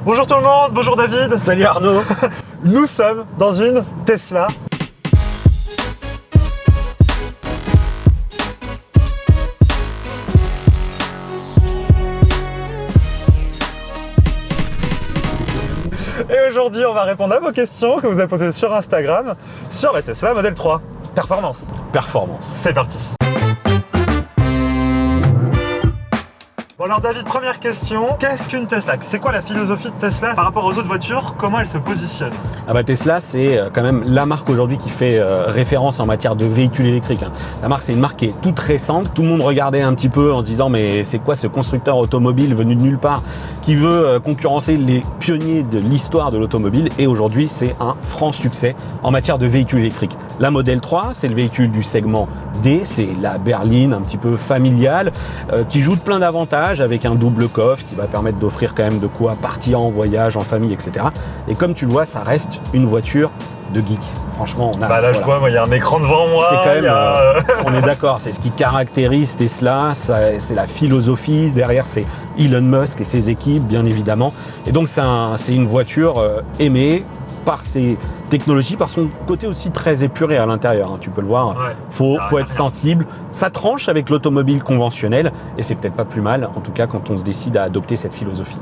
Bonjour tout le monde, bonjour David. Salut Arnaud. Nous sommes dans une Tesla. Et aujourd'hui, on va répondre à vos questions que vous avez posées sur Instagram sur la Tesla Model 3. Performance. C'est parti. Bon alors David, première question, qu'est-ce qu'une Tesla? C'est quoi la philosophie de Tesla par rapport aux autres voitures? Comment elle se positionne? Tesla, c'est quand même la marque aujourd'hui qui fait référence en matière de véhicules électriques. La marque, c'est une marque qui est toute récente. Tout le monde regardait un petit peu en se disant mais c'est quoi ce constructeur automobile venu de nulle part qui veut concurrencer les pionniers de l'histoire de l'automobile? Et aujourd'hui, c'est un franc succès en matière de véhicules électriques. La Model 3, c'est le véhicule du segment D, c'est la berline un petit peu familiale qui joue de plein d'avantages avec un double coffre qui va permettre d'offrir quand même de quoi partir en voyage, en famille, etc. Et comme tu le vois, ça reste une voiture de geek. Franchement, on a... là, je vois, il y a un écran devant moi. C'est quand même, on est d'accord, c'est ce qui caractérise Tesla, c'est la philosophie. Derrière, c'est Elon Musk et ses équipes, bien évidemment. Et donc, c'est une voiture aimée par ses technologies, par son côté aussi très épuré à l'intérieur. Tu peux le voir, faut être sensible. Ça tranche avec l'automobile conventionnelle et c'est peut-être pas plus mal, en tout cas, quand on se décide à adopter cette philosophie.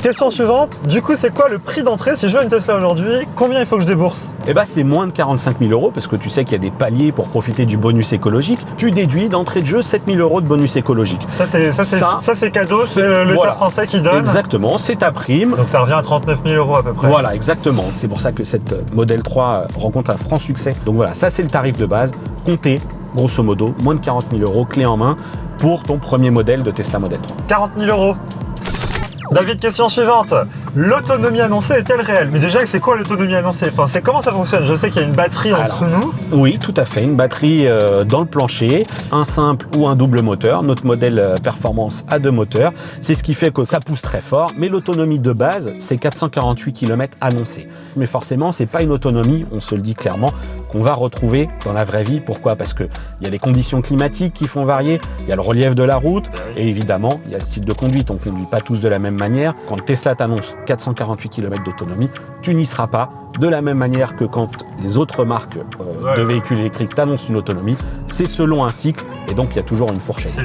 Question suivante, du coup c'est quoi le prix d'entrée si je veux une Tesla aujourd'hui? Combien il faut que je débourse? C'est moins de 45 000 euros parce que tu sais qu'il y a des paliers pour profiter du bonus écologique. Tu déduis d'entrée de jeu 7 000 euros de bonus écologique. Ça c'est cadeau, c'est l'État français qui donne. Exactement, c'est ta prime. Donc ça revient à 39 000 euros à peu près. Voilà, exactement. C'est pour ça que cette Model 3 rencontre un franc succès. Donc voilà, ça c'est le tarif de base. Comptez, grosso modo, moins de 40 000 euros clé en main pour ton premier modèle de Tesla Model 3. 40 000 euros. David, question suivante. L'autonomie annoncée est-elle réelle? Mais déjà, c'est quoi l'autonomie annoncée? Enfin, comment ça fonctionne? Je sais qu'il y a une batterie en dessous de nous. Oui, tout à fait. Une batterie dans le plancher, un simple ou un double moteur. Notre modèle Performance a 2 moteurs. C'est ce qui fait que ça pousse très fort. Mais l'autonomie de base, c'est 448 km annoncée. Mais forcément, c'est pas une autonomie, on se le dit clairement, qu'on va retrouver dans la vraie vie. Pourquoi? Parce qu'il y a les conditions climatiques qui font varier, il y a le relief de la route et évidemment, il y a le style de conduite. On ne conduit pas tous de la même manière. Quand Tesla t'annonce 448 km d'autonomie, tu n'y seras pas de la même manière que quand les autres marques de véhicules électriques t'annoncent une autonomie. C'est selon un cycle et donc il y a toujours une fourchette.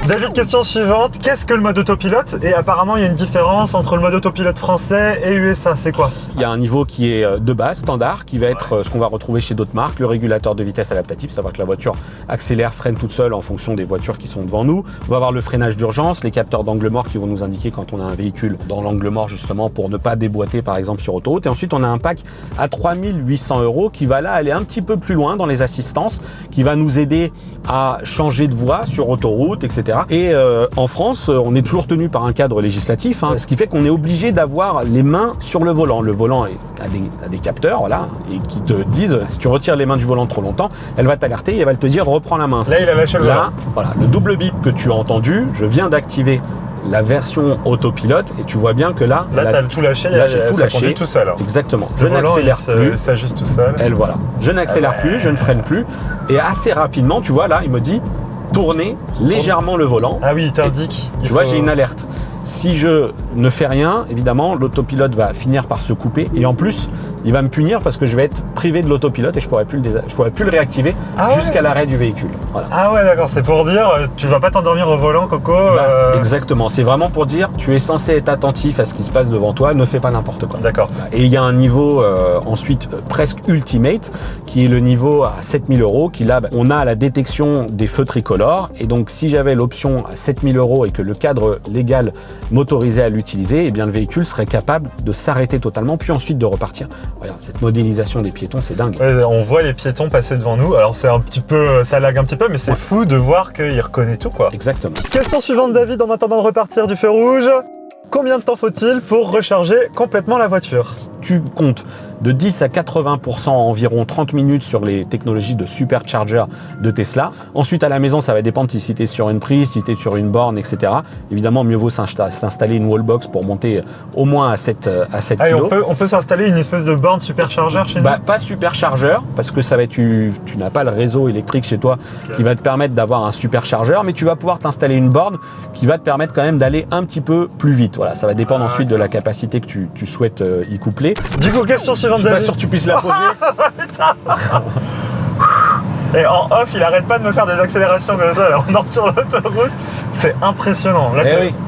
David, question suivante. Qu'est-ce que le mode autopilote? Et apparemment, il y a une différence entre le mode autopilote français et USA. C'est quoi? Il y a un niveau qui est de base, standard, qui va être ce qu'on va retrouver chez d'autres marques. Le régulateur de vitesse adaptatif, savoir que la voiture accélère, freine toute seule en fonction des voitures qui sont devant nous. On va avoir le freinage d'urgence, les capteurs d'angle mort qui vont nous indiquer quand on a un véhicule dans l'angle mort justement pour ne pas déboîter par exemple sur autoroute. Et ensuite, on a un pack à 3 800 € qui va là aller un petit peu plus loin dans les assistances, qui va nous aider à changer de voie sur autoroute, etc. Et en France, on est toujours tenu par un cadre législatif, ce qui fait qu'on est obligé d'avoir les mains sur le volant. Le volant a des capteurs, voilà, et qui te disent, si tu retires les mains du volant trop longtemps, elle va t'alerter et elle va te dire reprends la main. Là, il a lâché le volant. Là, voilà, le double bip que tu as entendu, je viens d'activer la version autopilote et tu vois bien que là tu as tout lâché, j'ai tout lâché tout seul. Exactement. Je n'accélère plus. Il s'ajuste tout seul. Je n'accélère plus, je ne freine plus et assez rapidement, tu vois là, il me dit tournez légèrement le volant. Ah oui, il t'indique. Tu vois, j'ai une alerte. Si je ne fais rien, évidemment, l'autopilote va finir par se couper et en plus, il va me punir parce que je vais être privé de l'autopilote et je pourrais plus le réactiver jusqu'à l'arrêt du véhicule. Voilà. Ah ouais, d'accord, c'est pour dire, tu vas pas t'endormir au volant, Coco. Exactement, c'est vraiment pour dire, tu es censé être attentif à ce qui se passe devant toi, ne fais pas n'importe quoi. D'accord. Et il y a un niveau ensuite presque ultimate, qui est le niveau à 7 000 €, qui là, on a la détection des feux tricolores et donc si j'avais l'option à 7 000 € et que le cadre légal m'autorisait à l'utiliser, eh bien le véhicule serait capable de s'arrêter totalement puis ensuite de repartir. Regarde, cette modélisation des piétons, c'est dingue. Ouais, on voit les piétons passer devant nous. Alors c'est un petit peu, ça lag un petit peu, mais c'est fou de voir qu'il reconnaît tout, quoi. Exactement. Question suivante, David, en attendant de repartir du feu rouge. Combien de temps faut-il pour recharger complètement la voiture? Tu comptes de 10 à 80% en environ 30 minutes sur les technologies de supercharger de Tesla. Ensuite, à la maison, ça va dépendre si tu es sur une prise, si tu es sur une borne, etc. Évidemment, mieux vaut s'installer une wallbox pour monter au moins à 7 kg. On peut s'installer une espèce de borne superchargeur chez nous? Pas superchargeur, parce que ça va être, tu n'as pas le réseau électrique chez toi qui va te permettre d'avoir un superchargeur, mais tu vas pouvoir t'installer une borne qui va te permettre quand même d'aller un petit peu plus vite. Voilà, ça va dépendre ensuite de la capacité que tu souhaites y coupler. Du coup, question suivante, Je suis pas sûr que tu puisses la poser. Et en off, il arrête pas de me faire des accélérations comme ça. Alors, on est sur l'autoroute, c'est impressionnant. Là,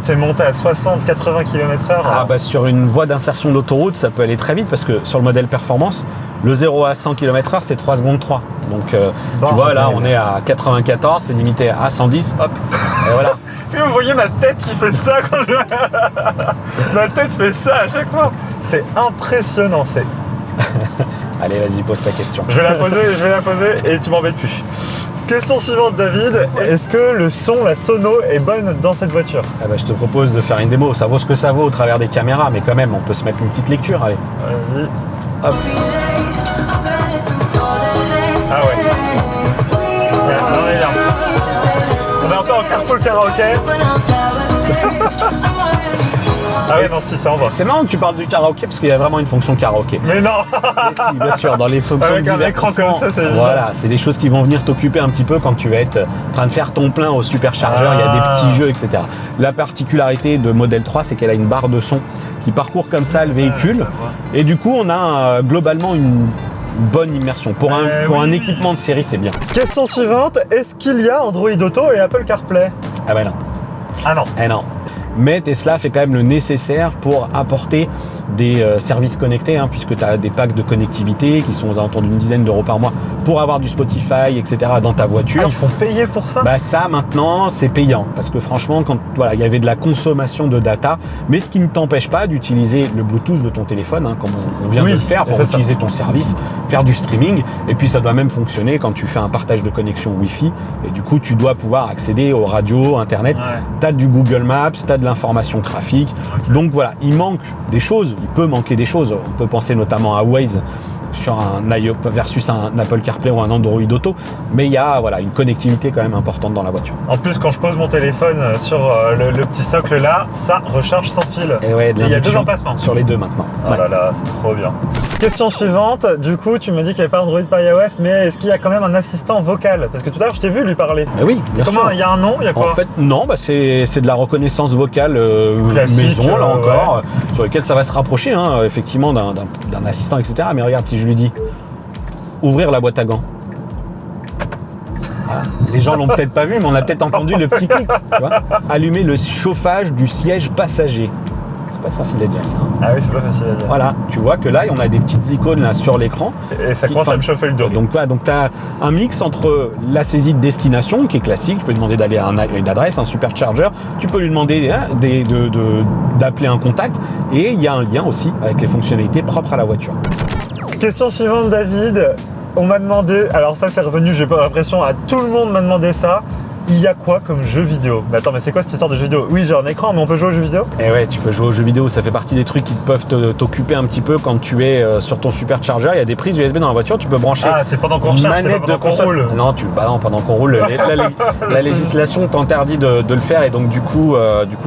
t'es monté à 60-80 km/h. Ah bah sur une voie d'insertion d'autoroute, ça peut aller très vite parce que sur le modèle performance, le 0 à 100 km/h, c'est 3 secondes 3. Donc tu vois, là, on est à 94, c'est limité à 110, hop, et voilà. Si vous voyez ma tête qui fait ça quand je... Ma tête fait ça à chaque fois. C'est impressionnant, c'est... Allez, vas-y, pose ta question. Je vais la poser et tu m'embêtes plus. Question suivante, David. Est-ce que le son, la sono est bonne dans cette voiture? Ah bah, je te propose de faire une démo. Ça vaut ce que ça vaut au travers des caméras, mais quand même, on peut se mettre une petite lecture. Allez. Vas-y. Hop. Ah ouais. Non, mais bien. On est un peu en carpool karaoké. Ah oui, non, si, ça envoie. C'est marrant que tu parles du karaoké parce qu'il y a vraiment une fonction karaoké. Mais non. Mais si, bien sûr, dans les fonctions avec de un écran comme ça, c'est voilà, c'est des choses qui vont venir t'occuper un petit peu quand tu vas être en train de faire ton plein au superchargeur. Il y a des petits jeux, etc. La particularité de Model 3, c'est qu'elle a une barre de son qui parcourt comme ça le véhicule. Et du coup, on a globalement une bonne immersion. Pour un équipement de série, c'est bien. Question suivante, est-ce qu'il y a Android Auto et Apple CarPlay? Ah ben non. Ah non. Eh non. Mais Tesla fait quand même le nécessaire pour apporter des services connectés, puisque tu as des packs de connectivité qui sont aux alentours d'une dizaine d'euros par mois pour avoir du Spotify, etc. dans ta voiture. Ah, ils font payer pour ça? Bah ça maintenant c'est payant, parce que franchement quand il y avait de la consommation de data, mais ce qui ne t'empêche pas d'utiliser le Bluetooth de ton téléphone, comme on vient de le faire pour utiliser ton service, faire du streaming, et puis ça doit même fonctionner quand tu fais un partage de connexion Wi-Fi, et du coup tu dois pouvoir accéder aux radios, internet, tu as du Google Maps, tu as de l'information trafic, donc voilà, il manque des choses, il peut manquer des choses, on peut penser notamment à Waze sur un iOS versus un Apple CarPlay ou un Android Auto, mais il y a une connectivité quand même importante dans la voiture. En plus, quand je pose mon téléphone sur le petit socle là, ça recharge sans fil. Et ouais, il y a 2 empassements. Sur les deux maintenant. Oh là là, c'est trop bien. Question suivante, du coup tu me dis qu'il n'y avait pas Android par iOS, mais est-ce qu'il y a quand même un assistant vocal? Parce que tout à l'heure je t'ai vu lui parler. Mais oui, bien sûr. Comment, il y a un nom, il y a quoi? En fait, non, c'est de la reconnaissance vocale classique, maison, là encore, sur lequel ça va se rapprocher, effectivement, d'un assistant, etc. Mais regarde, si je lui dis ouvrir la boîte à gants. Voilà. Les gens l'ont peut-être pas vu, mais on a peut-être entendu le petit clic. Tu vois, allumer le chauffage du siège passager. C'est pas facile à dire ça. Ah oui, c'est pas facile à dire. Voilà, tu vois que là, on a des petites icônes là sur l'écran. Et ça commence à me chauffer le dos. Donc tu as un mix entre la saisie de destination, qui est classique. Tu peux lui demander d'aller à une adresse, un supercharger. Tu peux lui demander d'appeler un contact. Et il y a un lien aussi avec les fonctionnalités propres à la voiture. Question suivante, David. On m'a demandé, alors ça c'est revenu, j'ai pas l'impression, à tout le monde m'a demandé ça. Il y a quoi comme jeu vidéo? Mais attends, mais c'est quoi cette histoire de jeu vidéo? Oui, j'ai un écran, mais on peut jouer aux jeux vidéo? Eh ouais, tu peux jouer aux jeux vidéo, ça fait partie des trucs qui peuvent t'occuper un petit peu quand tu es sur ton supercharger. Il y a des prises USB dans la voiture, tu peux brancher. Ah, c'est pendant qu'on recharge, c'est pas pendant qu'on roule. Non, pendant qu'on roule, la législation t'interdit de le faire et donc du coup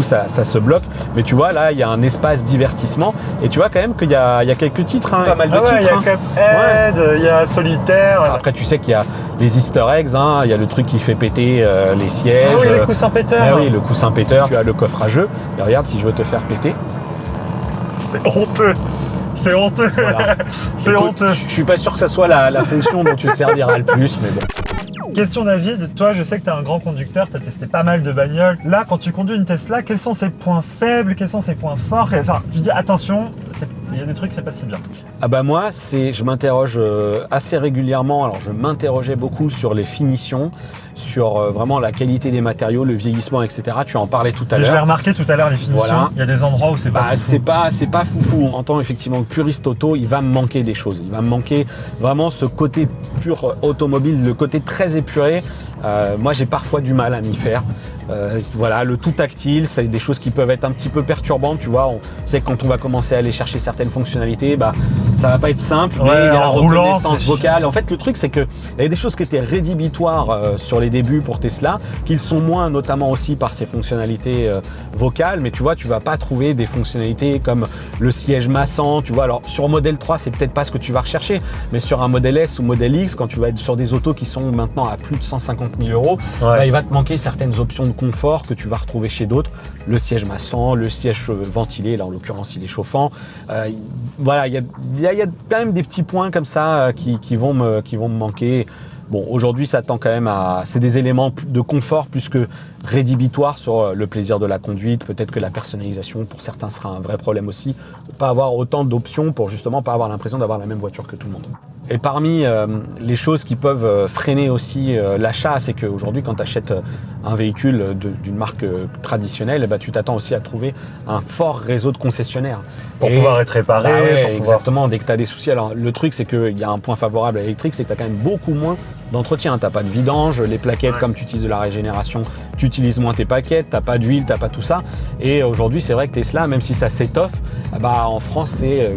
ça se bloque. Mais tu vois, là, il y a un espace divertissement et tu vois quand même qu'il y a quelques titres, pas mal de titres. Il y a Cuphead, il y a Solitaire. Après, tu sais qu'il y a les Easter eggs, il y a le truc qui fait péter les sièges. Ah oui, le coussin péteur. Ah oui, le coussin péteur. Tu as le coffre à jeu. Et regarde, si je veux te faire péter. C'est honteux. C'est honteux. Voilà. C'est honteux. Je suis pas sûr que ça soit la fonction dont tu te serviras le plus, mais bon. Question David, toi je sais que tu es un grand conducteur, tu as testé pas mal de bagnoles. Là, quand tu conduis une Tesla, quels sont ses points faibles, quels sont ses points forts? Enfin, tu dis attention, il y a des trucs c'est pas si bien. Ah bah moi, je m'interroge assez régulièrement. Alors je m'interrogeais beaucoup sur les finitions, sur vraiment la qualité des matériaux, le vieillissement, etc. Tu en parlais tout à l'heure. Je l'ai remarqué tout à l'heure, les finitions. Voilà. Il y a des endroits où c'est pas foufou. C'est pas foufou. En tant effectivement que puriste auto, il va me manquer des choses. Il va me manquer vraiment ce côté pur automobile, le côté très épuré. Moi, j'ai parfois du mal à m'y faire. Voilà, le tout tactile, c'est des choses qui peuvent être un petit peu perturbantes. Tu vois, on sait que quand on va commencer à aller chercher certaines fonctionnalités, Ça va pas être simple, mais Ouais, il y a la en roulant, reconnaissance c'est vocale. En fait, le truc, c'est qu'il y a des choses qui étaient rédhibitoires sur les débuts pour Tesla, qu'ils sont moins, notamment aussi par ses fonctionnalités vocales. Mais tu vois, tu vas pas trouver des fonctionnalités comme le siège massant. Tu vois, alors sur Model 3, c'est peut-être pas ce que tu vas rechercher, mais sur un Model S ou Model X, quand tu vas être sur des autos qui sont maintenant à plus de 150 000 €, bah, il va te manquer certaines options de confort que tu vas retrouver chez d'autres. Le siège massant, le siège ventilé, là en l'occurrence il est chauffant. Voilà, il y a quand même des petits points comme ça qui vont me manquer. Bon, aujourd'hui, ça tend quand même à... C'est des éléments de confort plus que rédhibitoires sur le plaisir de la conduite. Peut-être que la personnalisation, pour certains, sera un vrai problème aussi. Pas avoir autant d'options pour justement pas avoir l'impression d'avoir la même voiture que tout le monde. Et parmi les choses qui peuvent freiner aussi l'achat, c'est qu'aujourd'hui, quand tu achètes un véhicule d'une marque traditionnelle, bah, tu t'attends aussi à trouver un fort réseau de concessionnaires. Pour pouvoir être réparé. Bah ouais, pour exactement, dès que tu as des soucis. Alors, le truc, c'est qu'il y a un point favorable à l'électrique, c'est que tu as quand même beaucoup moins d'entretien. Tu n'as pas de vidange, les plaquettes, comme tu utilises de la régénération, tu utilises moins tes paquettes, tu n'as pas d'huile, tu n'as pas tout ça. Et aujourd'hui, c'est vrai que Tesla, même si ça s'étoffe, bah, en France, c'est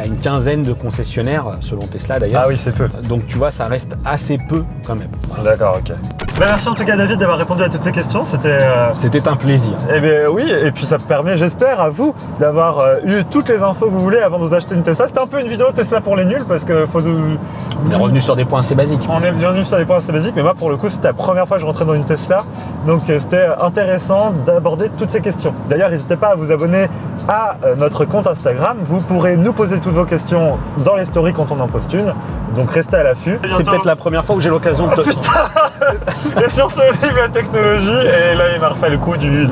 une quinzaine de concessionnaires, selon Tesla d'ailleurs. Ah oui, c'est peu. Donc tu vois, ça reste assez peu quand même. D'accord, ok. Ben, merci en tout cas David d'avoir répondu à toutes ces questions. C'était un plaisir. Eh bien oui, et puis ça permet, j'espère, à vous d'avoir eu toutes les infos que vous voulez avant de vous acheter une Tesla. C'était un peu une vidéo Tesla pour les nuls parce que On est revenu sur des points assez basiques. On est revenu sur des points assez basiques, mais moi pour le coup c'était la première fois que je rentrais dans une Tesla, donc c'était intéressant d'aborder toutes ces questions. D'ailleurs, n'hésitez pas à vous abonner à notre compte Instagram. Vous pourrez nous poser toutes vos questions dans les stories quand on en poste une. Donc restez à l'affût. C'est peut-être la première fois où j'ai l'occasion de te... Et sur ce, vive la technologie. Et là, il m'a refait le coup du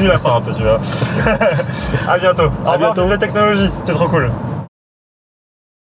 lapin un peu, tu vois. À bientôt. Au revoir, vive la technologie. C'était trop cool.